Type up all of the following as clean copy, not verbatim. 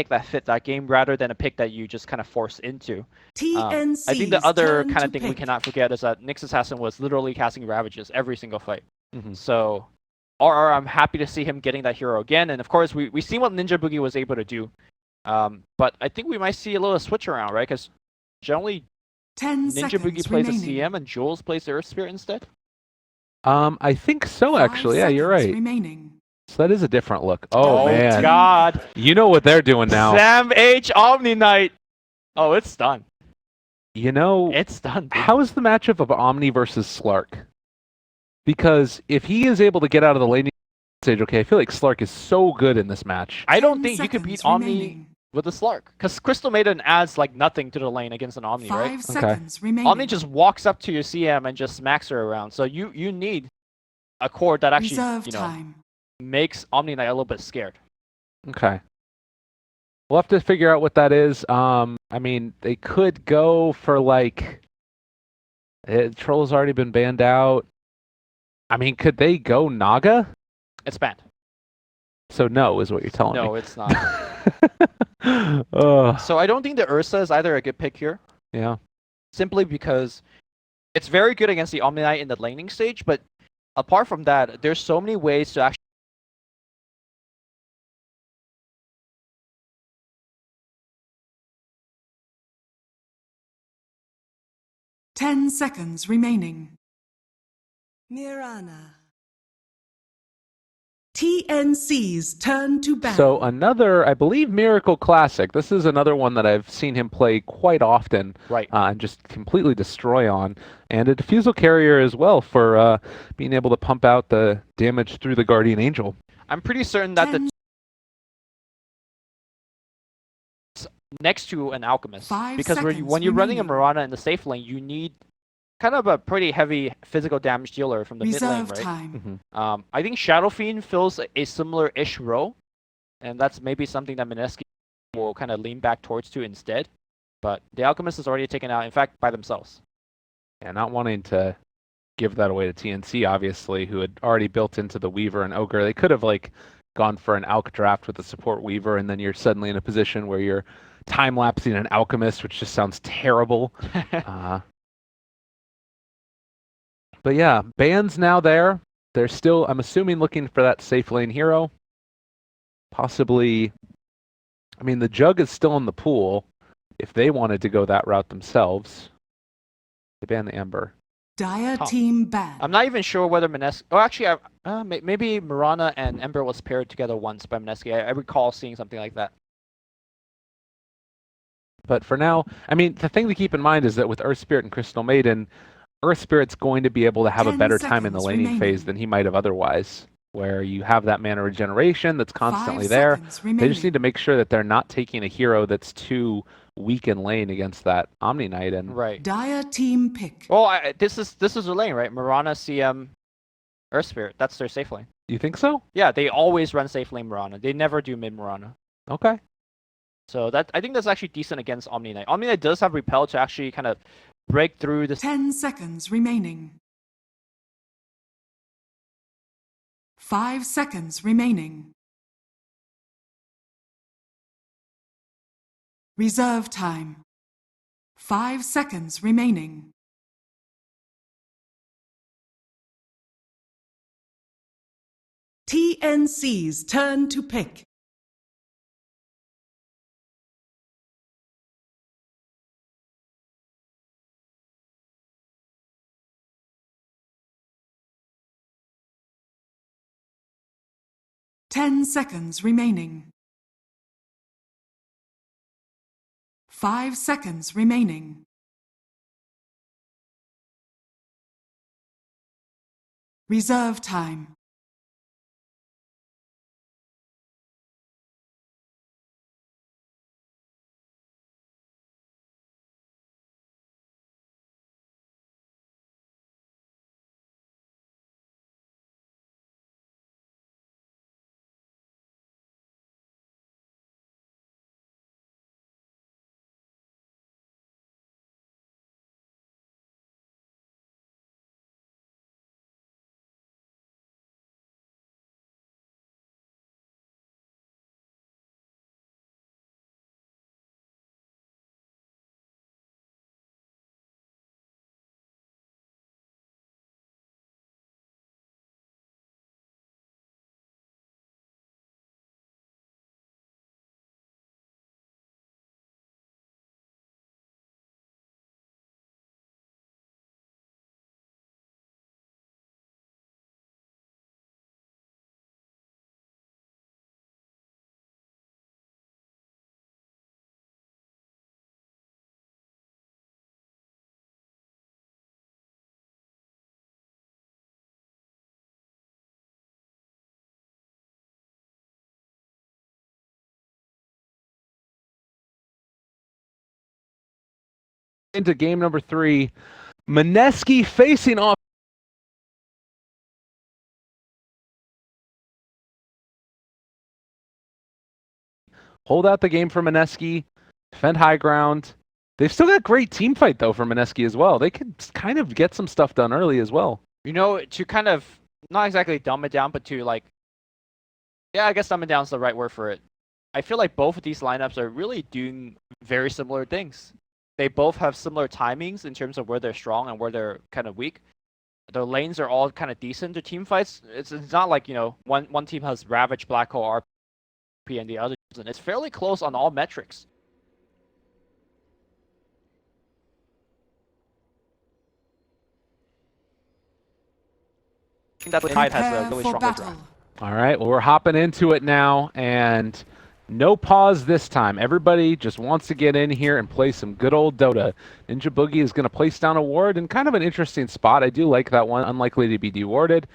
pick that fit that game rather than a pick that you just kind of force into. I think the TNC's other turn kind of to thing we pick. cannot forget is that Nyx Assassin was literally casting Ravages every single fight. Mhm. So RR, I'm happy to see him getting that hero again. And of course, we see what Ninja Boogie was able to do. But I think we might see a little switch around, right? Because generally, 10 Ninja Boogie seconds plays remaining. a CM and Jules plays the Earth Spirit instead. I think so, 5 actually. Yeah, you're seconds right. remaining. So that is a different look. Oh, man. God. You know what they're doing now. Sam H. Omni Knight. Oh, it's done. You know, It's done. Dude. how is the matchup of Omni versus Slark? Because if he is able to get out of the laning stage, okay, I feel like Slark is so good in this match. I don't 10 think you could beat seconds Omni remaining. with a Slark. Because Crystal Maiden adds like nothing to the lane against an Omni, 5 right? seconds remaining. Omni just walks up to your CM and just smacks her around. So you need a core that actually, Reserve you know, time. makes Omni Knight a little bit scared. Okay. We'll have to figure out what that is. I mean, they could go for like... Troll's already been banned out. I mean, could they go Naga? It's banned. So no, is what you're telling me. No, it's not. Ugh. So I don't think the Ursa is either a good pick here. Yeah. Simply because it's very good against the Omni Knight in the laning stage, but apart from that, there's so many ways to actually 10 seconds remaining. Mirana. TNC's turn to ban. So another, I believe, Miracle Classic. This is another one that I've seen him play quite often. Right. And just completely destroy on. And a Diffusal Carrier as well for being able to pump out the damage through the Guardian Angel. I'm pretty certain that the next to an Alchemist. 5 Because seconds when you're running a remaining. Mirana in the safe lane, you need kind of a pretty heavy physical damage dealer from the mid lane, Reserve right? time. I think Shadow Fiend fills a similar-ish role, and that's maybe something that Mineski will kind of lean back towards to instead. But the Alchemist is already taken out, in fact, by themselves. Yeah, not wanting to give that away to TNC, obviously, who had already built into the Weaver and Ogre. They could have like gone for an Alch draft with a support Weaver, and then you're suddenly in a position where you're time-lapsing an Alchemist, which just sounds terrible. But yeah, ban's now there. They're still, I'm assuming, looking for that safe lane hero. Possibly, I mean, the Jug is still in the pool. If they wanted to go that route themselves, they ban the Ember. Dire team ban. I'm not even sure whether Mineski... Oh, actually, maybe Mirana and Ember was paired together once by Mineski. I recall seeing something like that. But for now, I mean, the thing to keep in mind is that with Earth Spirit and Crystal Maiden, Earth Spirit's going to be able to have a 10 better time in the seconds laning remaining. phase than he might have otherwise, where you have that mana regeneration that's 5 constantly there. seconds They just need remaining. to make sure that they're not taking a hero that's too weak in lane against that Omni Knight. And Right. Dire team pick. Well, this is their lane, right? Mirana, CM, Earth Spirit. That's their safe lane. you think so? Yeah, they always run safe lane Mirana. They never do mid Mirana. Okay. So I think that's actually decent against Omni Knight. Omni Knight does have repel to actually kind of break through this. 10 seconds remaining. 5 seconds remaining. Reserve time. 5 seconds remaining. TNC's turn to pick. Ten seconds remaining. 5 seconds remaining. Reserve time. into game number 3. Mineski facing off. Hold out the game for Mineski. Defend high ground. They've still got great team fight, though, for Mineski as well. They could kind of get some stuff done early as well. You know, to kind of, not exactly dumb it down, but to like, yeah, I guess dumb it down is the right word for it. I feel like both of these lineups are really doing very similar things. They both have similar timings in terms of where they're strong and where they're kind of weak. Their lanes are all kind of decent to team fights. It's not like, you know, one team has Ravage, Black Hole, RP, and the other doesn't. It's fairly close on all metrics. I think that's what Tide has a really strong battle. All right, well, we're hopping into it now, and no pause this time. Everybody just wants to get in here and play some good old Dota. Ninja Boogie is going to place down a ward in kind of an interesting spot. I do like that one, unlikely to be dewarded.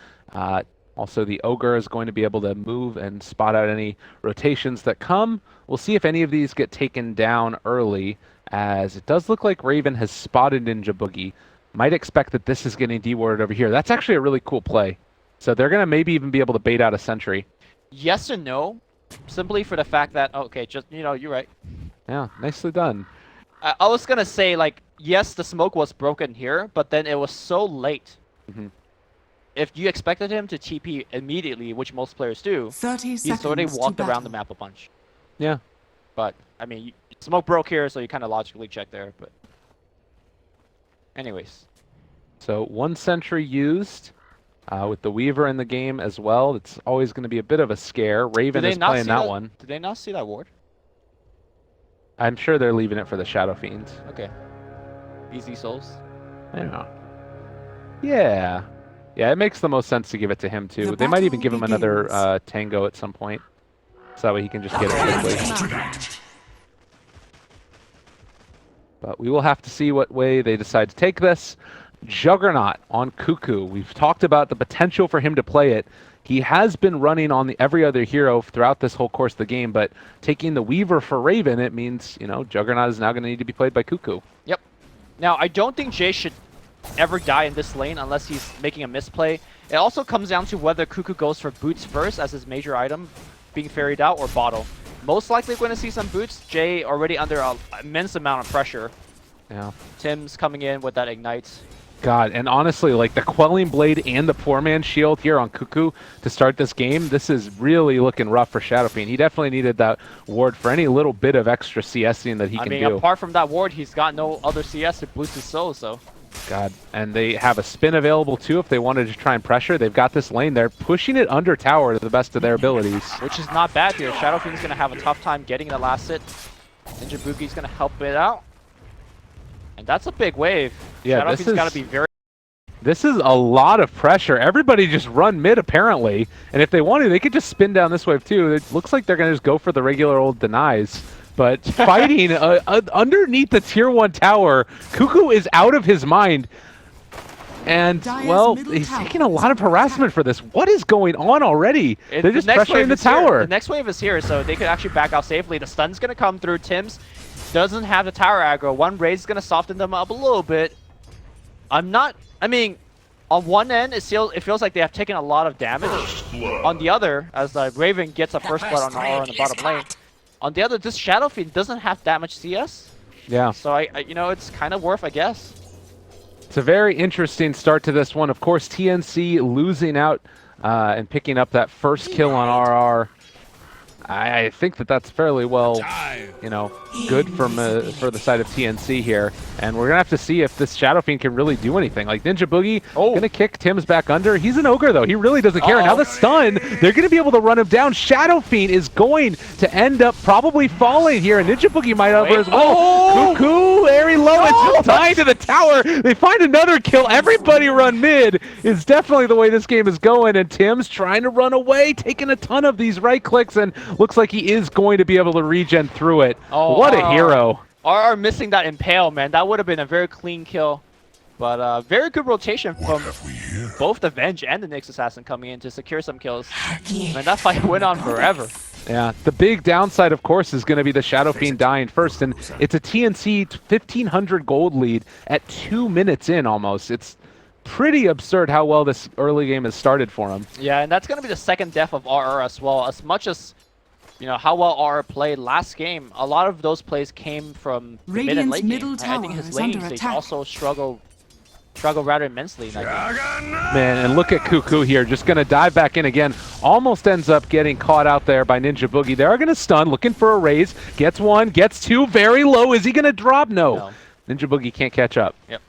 Also, the Ogre is going to be able to move and spot out any rotations that come. We'll see if any of these get taken down early, as it does look like Raven has spotted Ninja Boogie. Might expect that this is getting dewarded over here. That's actually a really cool play. So they're going to maybe even be able to bait out a sentry. Yes and no, simply for the fact that, okay, just, you know, you're right. Yeah, nicely done. I was going to say, like, yes, the smoke was broken here, but then it was so late. Mm-hmm. If you expected him to TP immediately, which most players do, 30 he's seconds already to walked around battle. the map a bunch. Yeah. But, I mean, smoke broke here, so you kind of logically check there, but... Anyways. So one sentry used with the Weaver in the game as well. It's always going to be a bit of a scare. Raven is playing that one. Did they not see that ward? I'm sure they're leaving it for the Shadow Fiends. Okay. Easy souls. Yeah. Yeah. Yeah, it makes the most sense to give it to him, too. The They might even battle give him begins. another Tango at some point. So that way he can just get it quickly. But we will have to see what way they decide to take this. Juggernaut on Cuckoo. We've talked about the potential for him to play it. He has been running on the every other hero throughout this whole course of the game, but taking the Weaver for Raven, it means, you know, Juggernaut is now going to need to be played by Cuckoo. Yep. Now, I don't think Jay should ever die in this lane unless he's making a misplay. It also comes down to whether Cuckoo goes for boots first as his major item being ferried out, or bottle. Most likely going to see some boots. Jay already under an immense amount of pressure. Yeah. Tim's coming in with that ignite. God, and honestly, like the Quelling Blade and the Poor Man's Shield here on Cuckoo to start this game, this is really looking rough for Shadow Fiend. He definitely needed that ward for any little bit of extra CSing that he can do. Apart from that ward, he's got no other CS to boost his soul, so... God, and they have a spin available too if they wanted to try and pressure. They've got this lane. They're pushing it under tower to the best of their abilities. Which is not bad here. Shadow Fiend's going to have a tough time getting the last hit. Ninja Boogie's going to help it out. And that's a big wave. Yeah, Shadow Fiend's got to be very... This is a lot of pressure. Everybody just run mid, apparently. And if they wanted, they could just spin down this wave, too. It looks like they're going to just go for the regular old denies. But fighting underneath the tier 1 tower, Cuckoo is out of his mind. And, Dire's well, middle he's tower taking a is lot of under harassment for this. What is going on already? They're just pressuring the tower. The next wave is here, so they could actually back out safely. The stun's going to come through. Tim's doesn't have the tower aggro. One raise is going to soften them up a little bit. I mean, on one end, it feels like they have taken a lot of damage. On the other, as the Raven gets a first blood on the bottom lane. On the other, this Shadow Fiend doesn't have that much CS. Yeah. So, you know, it's kind of worth a guess. It's a very interesting start to this one. Of course, TNC losing out and picking up that first kill on RR. I think that that's fairly well, you know, good for the side of TNC here. And we're going to have to see if this Shadow Fiend can really do anything. Like Ninja Boogie, going to kick Tim's back under. He's an Ogre, though. He really doesn't care. Now the stun, they're going to be able to run him down. Shadow Fiend is going to end up probably falling here. And Ninja Boogie might over as well. Cuckoo, very low, and still dying to the tower. They find another kill. Everybody run mid is definitely the way this game is going. And Tim's trying to run away, taking a ton of these right clicks, and looks like he is going to be able to regen through it. What a hero. RR missing that impale, man. That would have been a very clean kill. But very good rotation from both the Venge and the Nyx Assassin coming in to secure some kills. Man, that fight went on forever. Yeah, the big downside, of course, is going to be the Shadow Fiend dying first, and it's a TNC 1,500 gold lead at 2 minutes in almost. It's pretty absurd how well this early game has started for him. Yeah, and that's going to be the second death of RR as well. As much as, you know, how well RR played last game, a lot of those plays came from the mid and Radiant's late middle game. I think tower his is laning under stage attack. also struggled rather immensely in that game. Man, and look at Cuckoo here, just going to dive back in again. Almost ends up getting caught out there by Ninja Boogie. They are going to stun, looking for a raise. Gets one, gets two, very low. Is he going to drop? No. Ninja Boogie can't catch up. Yep.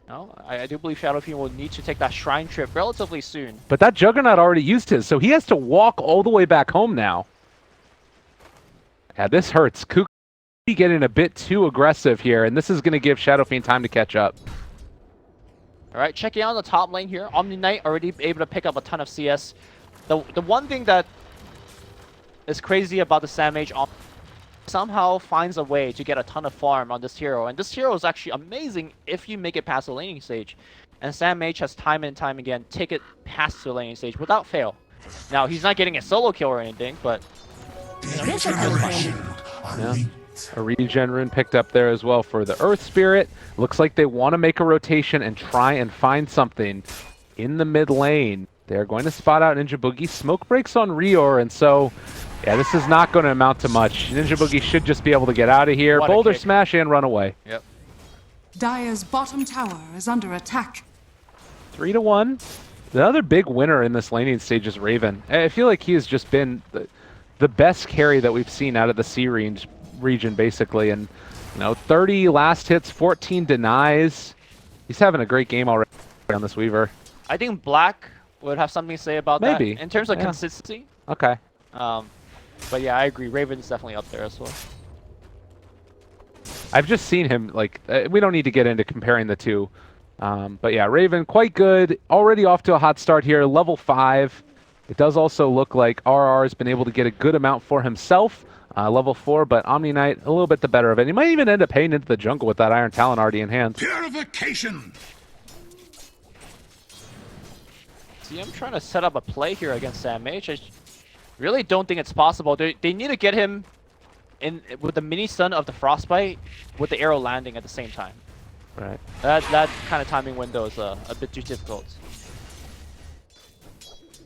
No, I do believe Shadow Fiend will need to take that Shrine trip relatively soon. But that Juggernaut already used his, so he has to walk all the way back home now. Yeah, this hurts. Cuckoo getting a bit too aggressive here, and this is going to give Shadow Fiend time to catch up. All right, checking out the top lane here. Omni Knight already able to pick up a ton of CS. The one thing that is crazy about the Sam Mage somehow finds a way to get a ton of farm on this hero, and this hero is actually amazing if you make it past the laning stage. And Sam Mage has time and time again take it past the laning stage without fail. Now he's not getting a solo kill or anything, but you know, Yeah. A regen rune picked up there as well for the Earth Spirit. Looks like they want to make a rotation and try and find something in the mid lane. They're going to spot out Ninja Boogie. Smoke breaks on Rior, and so, yeah, this is not going to amount to much. Ninja Boogie should just be able to get out of here. What a Boulder kick. smash and run away. Yep. Dire's bottom tower is under attack. 3-1. The other big winner in this laning stage is Raven. I feel like he has just been the best carry that we've seen out of the C region, basically. And, you know, 30 last hits, 14 denies. He's having a great game already on this Weaver. I think Black would have something to say about Maybe. that in terms of Yeah. consistency. Okay. But yeah, I agree. Raven's definitely up there as well. I've just seen him, like, we don't need to get into comparing the two. But yeah, Raven, quite good. Already off to a hot start here, level 5. It does also look like RR has been able to get a good amount for himself. Level 4, but Omni Knight a little bit the better of it. He might even end up heading into the jungle with that Iron Talon already in hand. Purification! See, I'm trying to set up a play here against Sam Mage. I really don't think it's possible. They need to get him in with the mini stun of the Frostbite with the arrow landing at the same time. Right. That kind of timing window is a bit too difficult.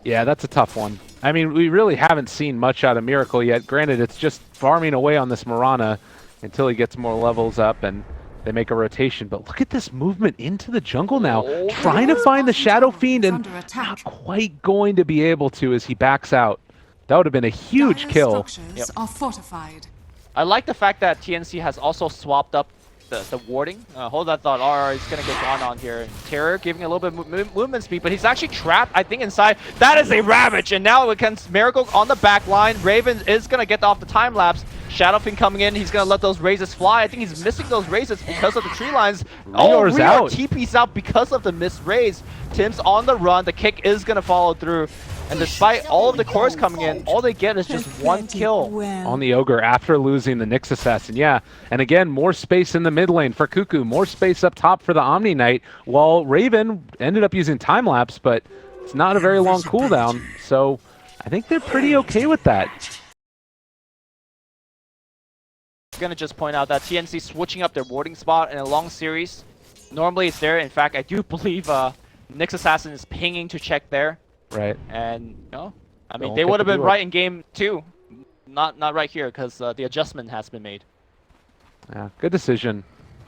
Yeah, that's a tough one. I mean, we really haven't seen much out of Miracle yet. Granted, it's just farming away on this Mirana until he gets more levels up and they make a rotation. But look at this movement into the jungle now. Oh. Trying to find the Shadow Fiend and Under attack. not quite going to be able to as he backs out. That would have been a huge Dire's kill. structures Yep. are fortified. I like the fact that TNC has also swapped up the warding. Hold that thought. RR is going to get gone on here. Terror giving a little bit of movement speed, but he's actually trapped, I think, inside. That is a Ravage, and now against Miracle on the back line. Raven is going to get off the time lapse. Shadow Fiend coming in. He's going to let those raises fly. I think he's missing those raises because of the tree lines. Rior's Rior out. TP's out because of the missed raise. Tim's on the run. The kick is going to follow through. And despite all of the cores coming in, all they get is just one kill. On the Ogre after losing the Nyx Assassin, yeah. And again, more space in the mid lane for Cuckoo, more space up top for the Omni Knight, while Raven ended up using time-lapse, but it's not a very long cooldown, so I think they're pretty okay with that. I'm going to just point out that TNC switching up their warding spot in a long series. Normally it's there. In fact, I do believe Nyx Assassin is pinging to check there. Right. And no, I mean Don't they get would have to been do it. right in game 2, not right here because the adjustment has been made. Yeah, good decision.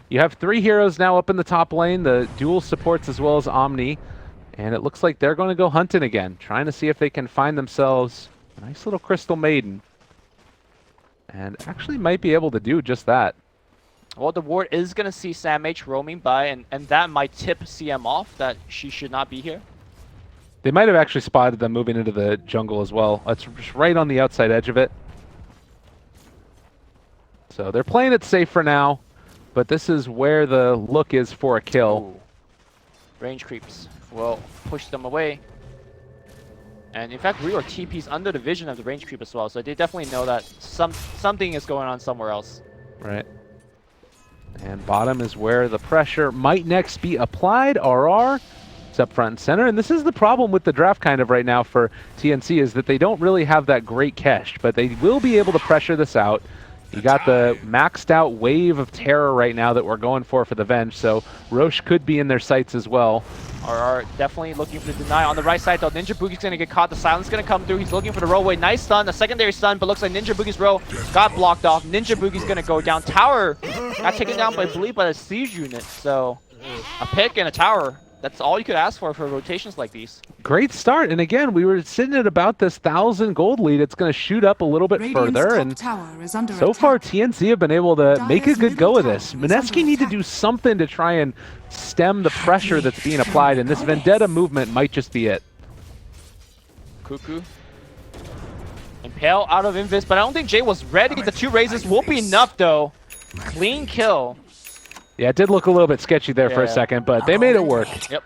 You have 3 heroes now up in the top lane, the dual supports as well as Omni, and it looks like they're going to go hunting again, trying to see if they can find themselves a nice little Crystal Maiden. And actually might be able to do just that. Well, the ward is going to see Sam H roaming by, and that might tip CM off that she should not be here. They might have actually spotted them moving into the jungle as well. It's just right on the outside edge of it. So they're playing it safe for now, but this is where the look is for a kill. Ooh. Range creeps will push them away. And in fact, Rior TP's under the vision of the range creep as well, so they definitely know that something is going on somewhere else. Right. And bottom is where the pressure might next be applied. RR It's up front and center, and this is the problem with the draft kind of right now for TNC, is that they don't really have that great cash, but they will be able to pressure this out. You got the maxed out wave of terror right now that we're going for the Venge, so Roche could be in their sights as well. RR definitely looking for the deny on the right side though. Ninja Boogie's gonna get caught. The silence gonna come through. He's looking for the rollway. Nice stun, a secondary stun, but looks like Ninja Boogie's roll got blocked off. Ninja Boogie's gonna go down. Tower got taken down, I believe, by the siege unit. So a pick and a tower. That's all you could ask for rotations like these. Great start, and again, we were sitting at about this 1,000 gold lead. It's going to shoot up a little bit further, and so far TNC have been able to make a good go of this. Mineski need to do something to try and stem the pressure that's being applied, and this Vendetta movement might just be it. Cuckoo. Impale out of Invis, but I don't think Jay was ready. The 2 raises won't be enough, though. Clean kill. Yeah, it did look a little bit sketchy there for a second, but they made it work. Yep.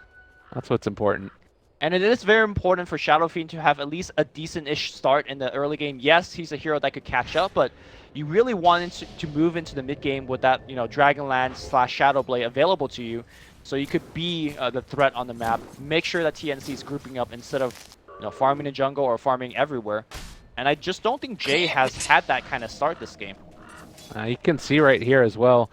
That's what's important. And it is very important for Shadow Fiend to have at least a decent-ish start in the early game. Yes, he's a hero that could catch up, but you really want to move into the mid-game with that, Dragonlance / Shadow Blade available to you, so you could be the threat on the map. Make sure that TNC is grouping up instead of farming the jungle or farming everywhere. And I just don't think Jay has had that kind of start this game. You can see right here as well.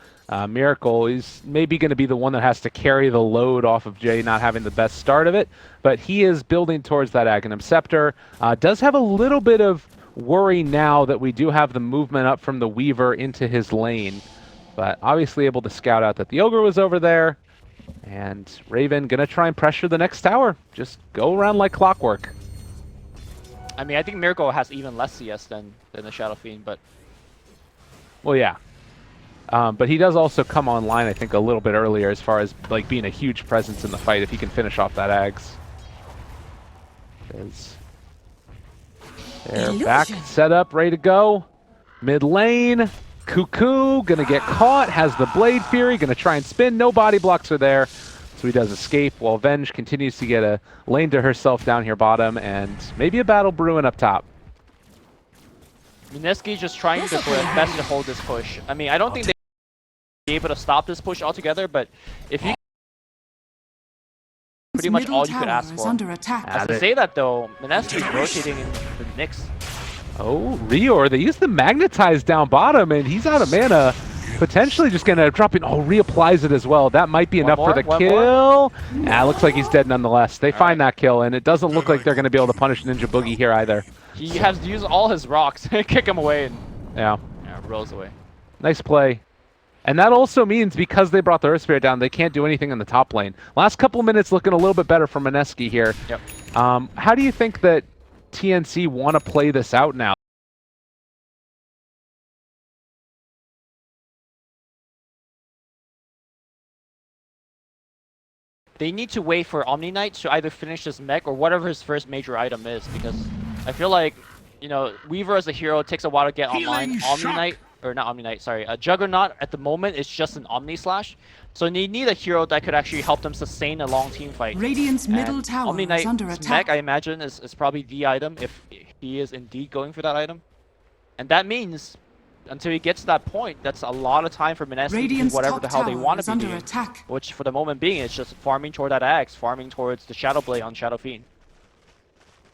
Miracle is maybe going to be the one that has to carry the load off of Jay not having the best start of it, but he is building towards that Aghanim Scepter. Does have a little bit of worry now that we do have the movement up from the Weaver into his lane, but obviously able to scout out that the Ogre was over there, and Raven going to try and pressure the next tower. Just go around like clockwork. I mean, I think Miracle has even less CS than the Shadow Fiend, but... Well, yeah. But he does also come online, I think, a little bit earlier as far as being a huge presence in the fight if he can finish off that Ags. They're back, set up, ready to go. Mid lane, Cuckoo gonna get caught, has the Blade Fury, gonna try and spin. No body blocks are there, so he does escape while Venge continues to get a lane to herself down here bottom, and maybe a battle brewing up top. Mineski just trying to best to hold this push. I mean, I don't think they'll be able to stop this push altogether, but if you pretty much all you could ask for. As to say that though, Mineski's rotating in the Nyx. Oh, Rior, they use the Magnetize down bottom, and he's out of mana. Potentially just gonna drop in. Oh, reapplies it as well. That might be enough for the kill. Looks like he's dead nonetheless. They find that kill, and it doesn't look like they're gonna be able to punish Ninja Boogie here either. He has to use all his rocks, kick him away, and yeah, rolls away. Nice play. And that also means because they brought the Earth Spirit down, they can't do anything in the top lane. Last couple minutes looking a little bit better for Mineski here. Yep. How do you think that TNC want to play this out now? They need to wait for Omni Knight to either finish his mech or whatever his first major item is, because I feel like, Weaver as a hero takes a while to get online. Omni Knight, or not Omni Knight, sorry, Juggernaut at the moment is just an Omni Slash. So they need a hero that could actually help them sustain a long team fight. Radiant's middle tower Omni Knight's is under attack. mech, I imagine, is probably the item if he is indeed going for that item. And that means, until he gets to that point, that's a lot of time for Mineski to do whatever the hell they want to be doing. Which, for the moment being, is just farming toward that Axe, farming towards the Shadow Blade on Shadow Fiend.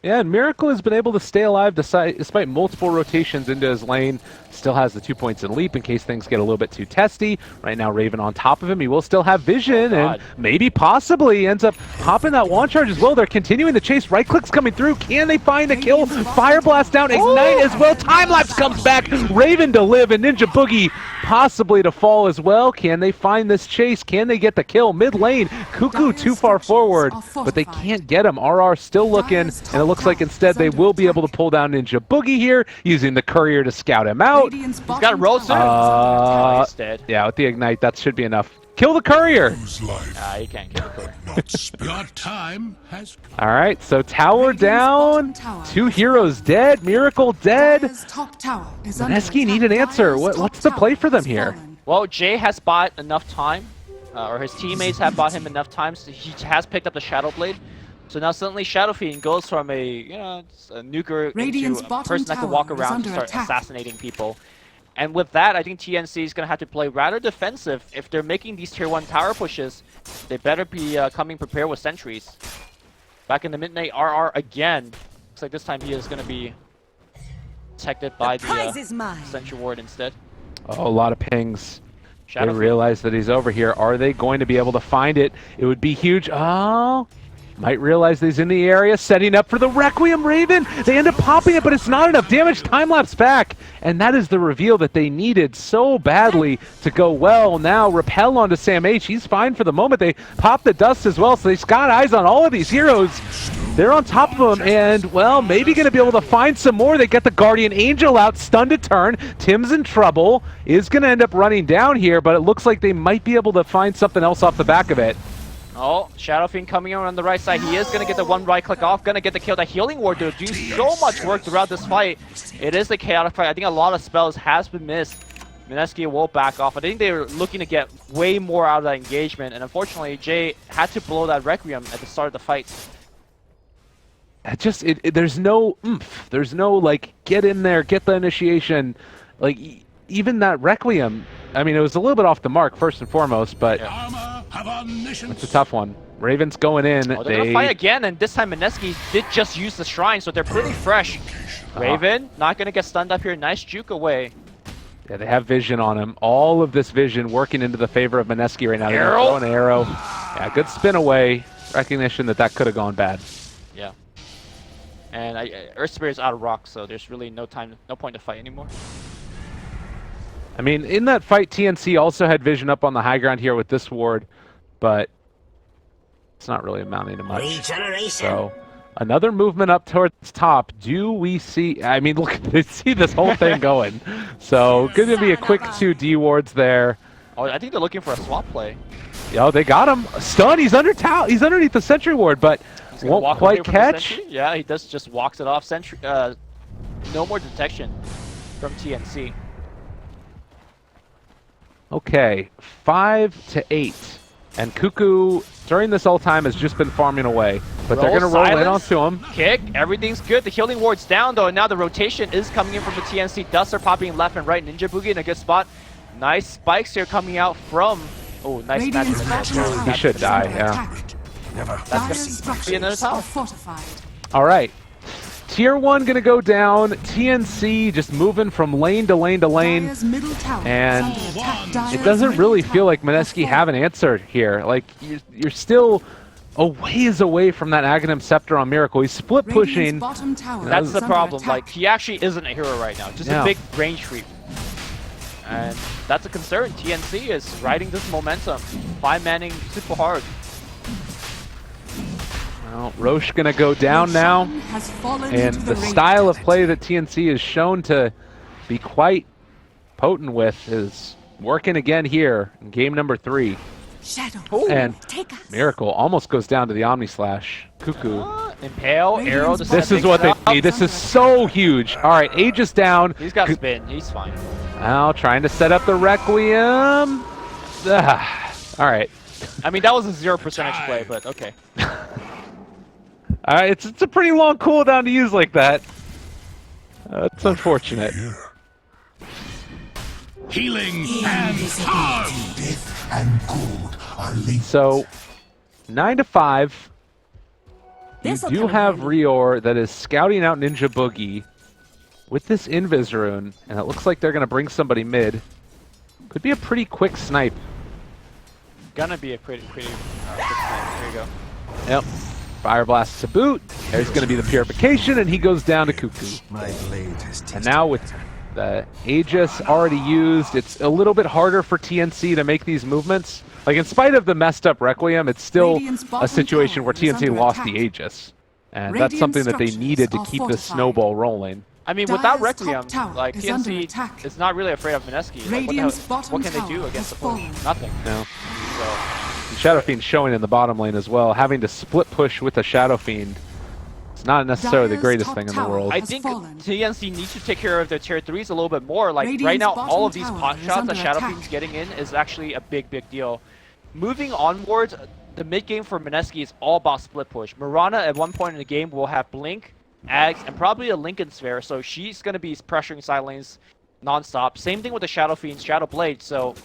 Yeah, and Miracle has been able to stay alive despite multiple rotations into his lane. Still has the 2 points in leap in case things get a little bit too testy. Right now, Raven on top of him. He will still have vision, and maybe possibly ends up hopping that wand charge as well. They're continuing the chase. Right click's coming through. Can they find a kill? Fire blast down, ignite as well. Time lapse comes back. Raven to live, and Ninja Boogie possibly to fall as well. Can they find this chase? Can they get the kill? Mid lane, Cuckoo too far forward, but they can't get him. RR still looking, and it looks like instead they will be able to pull down Ninja Boogie here, using the courier to scout him out. He's got a roll soon. He's dead. Yeah, with the ignite, that should be enough. Kill the courier! Nah, you can't kill the courier. Your time has... Alright, so tower down, 2 heroes dead, Miracle dead. Mineski need an answer. What's the play for them here? Well, Jay has bought enough time, or his teammates have bought him enough time, so he has picked up the Shadow Blade. So now suddenly Shadow Fiend goes from a nuker into a person that can walk around and start assassinating people. And with that, I think TNC is going to have to play rather defensive. If they're making these tier 1 tower pushes, they better be coming prepared with sentries. Back in the mid-lane, RR again. Looks like this time he is going to be protected by the sentry ward instead. Oh, a lot of pings. They Shadow realize that he's over here. Are they going to be able to find it? It would be huge. Oh, might realize that he's in the area, setting up for the Requiem Raven. They end up popping it, but it's not enough damage. Time-lapse back. And that is the reveal that they needed so badly to go well. Now, repel onto Sam H. He's fine for the moment. They pop the dust as well, so they've got eyes on all of these heroes. They're on top of him, and, well, maybe going to be able to find some more. They get the Guardian Angel out, stunned to turn. Tim's in trouble. Is going to end up running down here, but it looks like they might be able to find something else off the back of it. Oh, Shadow Fiend coming in on the right side. He is going to get the one right click off. Going to get the kill. The healing ward to do so much work throughout this fight. It is a chaotic fight. I think a lot of spells has been missed. Mineski will back off. I think they were looking to get way more out of that engagement. And unfortunately, Jay had to blow that Requiem at the start of the fight. There's no oomph. There's no, like, get in there, get the initiation. Like, even that Requiem, I mean, it was a little bit off the mark, first and foremost, but it's a tough one. Raven's going in. Oh, they're going to fight again, and this time Mineski did just use the shrine, so they're pretty fresh. Raven, not going to get stunned up here. Nice juke away. Yeah, they have vision on him. All of this vision working into the favor of Mineski right now. They're Arrow. throwing an arrow. Yeah, good spin away. Recognition that that could have gone bad. Yeah. And Earth Spirit's out of rock, so there's really no point to fight anymore. I mean, in that fight, TNC also had vision up on the high ground here with this ward, but it's not really amounting to much. Regeneration. So, another movement up towards top. Do we see... I mean, look, they see this whole thing going. So, going to be a quick 2 D wards there. Oh, I think they're looking for a swap play. Yo, they got him. Stun. He's he's underneath the sentry ward, but won't quite catch. Yeah, he just walks it off. Sentry. No more detection from TNC. Okay, 5 to 8. And Cuckoo, during this whole time, has just been farming away. But they're going to roll in onto him. Kick, everything's good. The healing ward's down, though, and now the rotation is coming in from the TNC. Dusts are popping left and right. Ninja Boogie in a good spot. Nice spikes here coming out from... Oh, nice magic. He should die, yeah. That's going to be another tower. All right. Tier 1 going to go down. TNC just moving from lane to lane to lane. And it doesn't really feel like Mineski have an answer here. Like, you're still a ways away from that Aghanim Scepter on Miracle. He's split pushing. That's the problem. Like, he actually isn't a hero right now. Just a big range creep. And that's a concern. TNC is riding this momentum. 5-manning super hard. Well, Roche gonna go down now, and the style of play that TNC is shown to be quite potent with is working again here in game number 3. And Miracle almost goes down to the Omni Slash. Cuckoo. Impale, arrow. This is what they need. This is so huge. All right, Aegis down. He's got spin. He's fine. Now trying to set up the Requiem. All right. I mean, that was a 0% play, but okay. It's a pretty long cooldown to use like that. It's unfortunate. Healing and harm. Death and good are linked. So, 9 to 5. You do have Rior that is scouting out Ninja Boogie with this Invis rune, and it looks like they're going to bring somebody mid. Could be a pretty quick snipe. Gonna be a pretty quick snipe. There you go. Yep. Fire Blast to boot. There's going to be the Purification, and he goes down to Cuckoo. My blade has And now with the Aegis already used, it's a little bit harder for TNC to make these movements. Like, in spite of the messed up Requiem, it's still a situation where TNC lost the Aegis. And that's something that they needed to keep this snowball rolling. I mean, without Requiem, like, TNC is not really afraid of Mineski. Like, what can they do against the full? Nothing. No. So... Shadow Fiend showing in the bottom lane as well, having to split push with a Shadow Fiend. It's not necessarily the greatest thing in the world. I think TNC needs to take care of their tier 3s a little bit more. Like, right now, all of these pot shots that Shadow Fiend's getting in is actually a big deal. Moving onwards, the mid game for Mineski is all about split push. Mirana at one point in the game will have Blink, Ags, and probably a Lincoln Sphere, so she's going to be pressuring side lanes non-stop. Same thing with the Shadow Fiend, Shadow Blade. So,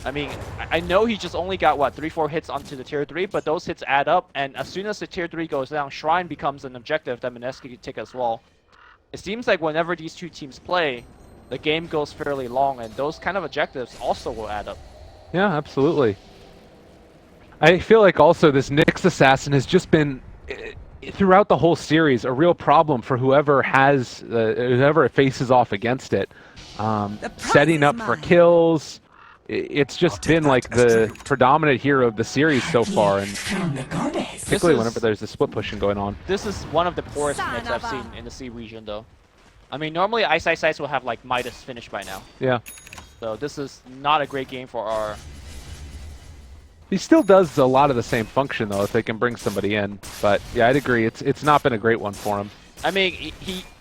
I mean, I know he just only got, what, 3-4 hits onto the tier 3, but those hits add up, and as soon as the tier 3 goes down, Shrine becomes an objective that Mineski can take as well. It seems like whenever these two teams play, the game goes fairly long, and those kind of objectives also will add up. Yeah, absolutely. I feel like also this Nyx Assassin has just been, throughout the whole series, a real problem for whoever has, whoever faces off against it. Setting up for kills. It's just been like the predominant hero of the series so far, and particularly whenever there's the split pushing going on. This is one of the poorest Nyx I've seen in the C region, though. I mean, normally Ice will have like Midas finish by now. Yeah. So this is not a great game for our... He still does a lot of the same function, though, if they can bring somebody in. But yeah, I'd agree. It's not been a great one for him. I mean,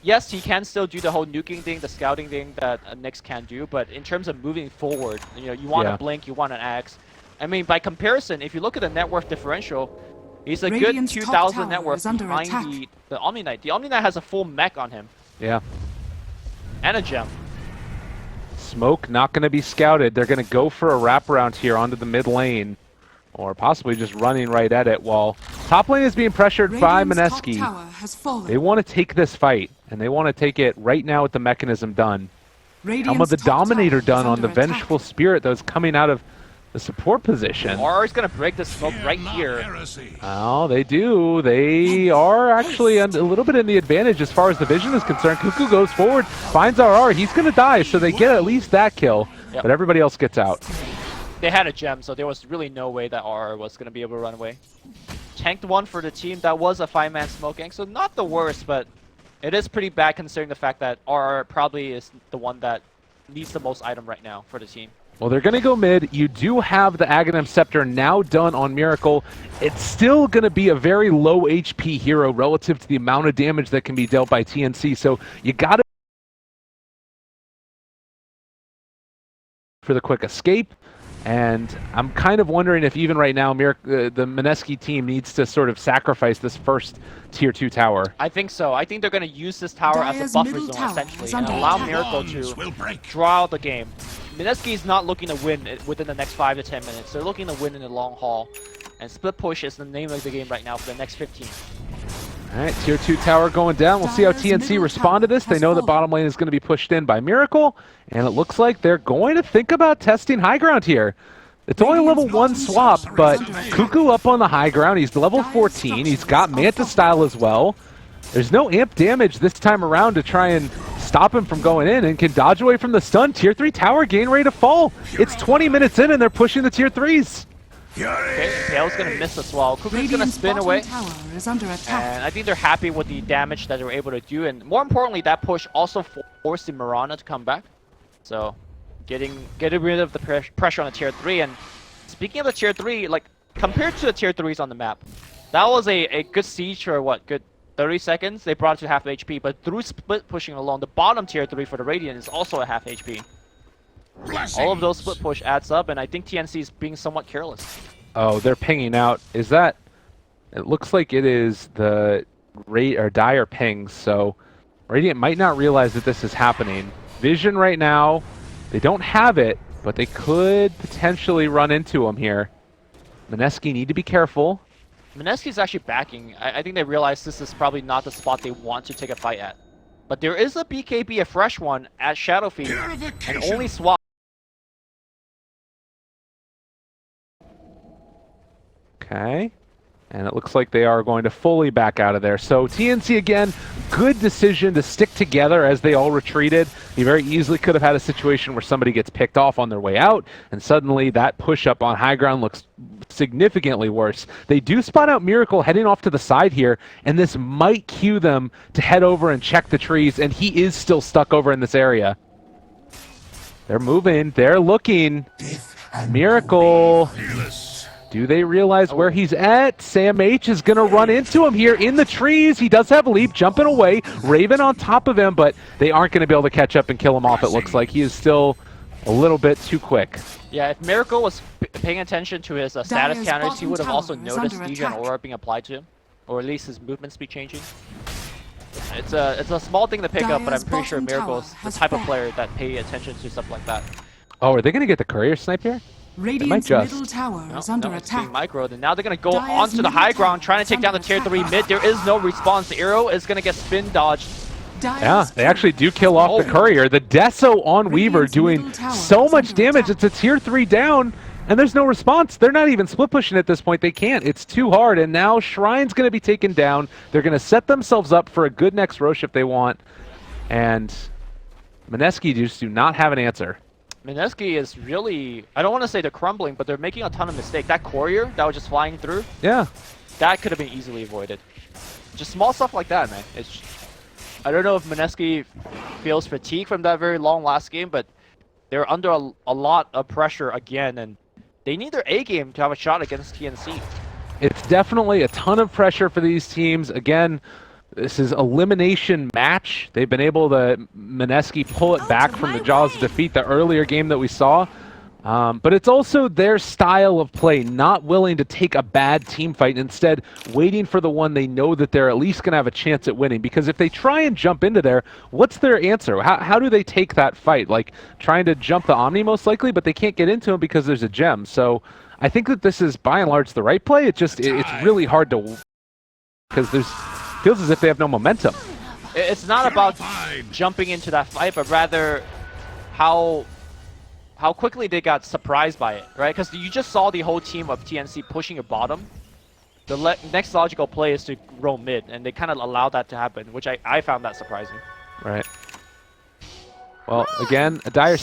yes, he can still do the whole nuking thing, the scouting thing that Nyx can do, but in terms of moving forward, you know, you want a blink, you want an axe. I mean, by comparison, if you look at the net worth differential, he's a Radiant's good top 2,000 net tower worth is under behind attack. the Omni Knight. The Omni Knight has a full mech on him. Yeah. And a gem. Smoke not going to be scouted. They're going to go for a wraparound here onto the mid lane. Or possibly just running right at it while top lane is being pressured by Radiant's top Mineski. tower has fallen. They want to take this fight, and they want to take it right now with the mechanism done. Helm of the Radiant's top Dominator tower done is on the under attack. Vengeful Spirit that was coming out of the support position. Or is going to break the smoke right here. Oh, they do. They are actually a little bit in the advantage as far as the vision is concerned. Cuckoo goes forward, finds RR. He's going to die, so they get at least that kill, but everybody else gets out. They had a gem, so there was really no way that RR was going to be able to run away. Tanked one for the team. That was a 5-man smoke gank, so not the worst, but it is pretty bad considering the fact that RR probably is the one that needs the most item right now for the team. Well, they're going to go mid. You do have the Aghanim Scepter now done on Miracle. It's still going to be a very low HP hero relative to the amount of damage that can be dealt by TNC, so you got to for the quick escape. And I'm kind of wondering if even right now the Mineski team needs to sort of sacrifice this first tier 2 tower. I think so. I think they're going to use this tower as Dire's a buffer middle zone, tower essentially, is and under allow attack. Miracle to draw out the game. Mineski is not looking to win within the next 5 to 10 minutes. They're looking to win in the long haul. And split push is the name of the game right now for the next 15. All right, tier 2 tower going down. We'll see how TNC respond to this. They know the bottom lane is going to be pushed in by Miracle, and it looks like they're going to think about testing high ground here. It's only level 1 swap, but Cuckoo up on the high ground. He's level 14. He's got Manta style as well. There's no amp damage this time around to try and stop him from going in, and can dodge away from the stun. Tier 3 tower gain ready to fall. It's 20 minutes in, and they're pushing the tier 3s. Okay, Kale's going to miss as well. Cuckoo's going to spin away. And I think they're happy with the damage that they were able to do. And more importantly, that push also forced the Mirana to come back. So, getting rid of the pressure on the tier 3. And speaking of the tier 3, like, compared to the tier 3s on the map, that was a good siege for, what, good 30 seconds? They brought it to half HP. But through split pushing alone, the bottom tier 3 for the Radiant is also a half HP. All of those split push adds up, and I think TNC is being somewhat careless. Oh, they're pinging out. Is that... It looks like it is the dire pings, so Radiant might not realize that this is happening. Vision right now, they don't have it, but they could potentially run into him here. Mineski need to be careful. Mineski is actually backing. I think they realize this is probably not the spot they want to take a fight at. But there is a BKB, a fresh one, at Shadowfiend, and only swap. Okay. And it looks like they are going to fully back out of there. So TNC again, good decision to stick together as they all retreated. They very easily could have had a situation where somebody gets picked off on their way out, and suddenly that push up on high ground looks significantly worse. They do spot out Miracle heading off to the side here, and this might cue them to head over and check the trees, and he is still stuck over in this area. They're moving, they're looking. Miracle. Do they realize where he's at? Sam H is going to run into him here in the trees. He does have a leap, jumping away. Raven on top of him, but they aren't going to be able to catch up and kill him off, it looks like. He is still a little bit too quick. Yeah, if Miracle was paying attention to his status counters, he would have also noticed DJ and Aura being applied to him. Or at least his movement speed changing. It's a small thing to pick up, but I'm Dire's pretty sure bottom Miracle's tower the has type of fallen. player that pay attention to stuff like that. Oh, are they going to get the courier snipe here? Radiant's just. middle tower No, is under no, it's being attack. microed, and now they're gonna go Dire's onto the middle high ground, tower trying is to take down the under tier 3 attack. mid. There is no response. The arrow is gonna get spin dodged. Yeah, they actually do kill off the Oh. courier. The Deso on Weaver Radiant's doing middle tower so is much under damage. attack. It's a tier 3 down, and there's no response. They're not even split pushing at this point. They can't. It's too hard, and now Shrine's going to be taken down. They're going to set themselves up for a good next Rosh if they want, and Mineski just do not have an answer. Mineski is really, I don't want to say they're crumbling, but they're making a ton of mistakes. That courier that was just flying through, Yeah. that could have been easily avoided. Just small stuff like that, man. It's, I don't know if Mineski feels fatigue from that very long last game, but they're under a lot of pressure again, and they need their A game to have a shot against TNC. It's definitely a ton of pressure for these teams. Again, this is elimination match. They've been able to, Mineski, pull it back from the jaws of defeat the earlier game that we saw. But it's also their style of play, not willing to take a bad team fight, instead waiting for the one they know that they're at least going to have a chance at winning. Because if they try and jump into there, what's their answer? How do they take that fight? Like trying to jump the Omni most likely, but they can't get into him because there's a gem. So I think that this is by and large the right play. It's really hard to, because there's feels as if they have no momentum. It's not about Terrified. jumping into that fight, but rather how quickly they got surprised by it, right? Because you just saw the whole team of TNC pushing your bottom. The next logical play is to roam mid, and they kind of allowed that to happen, which I found that surprising. Right. Well, again, a dire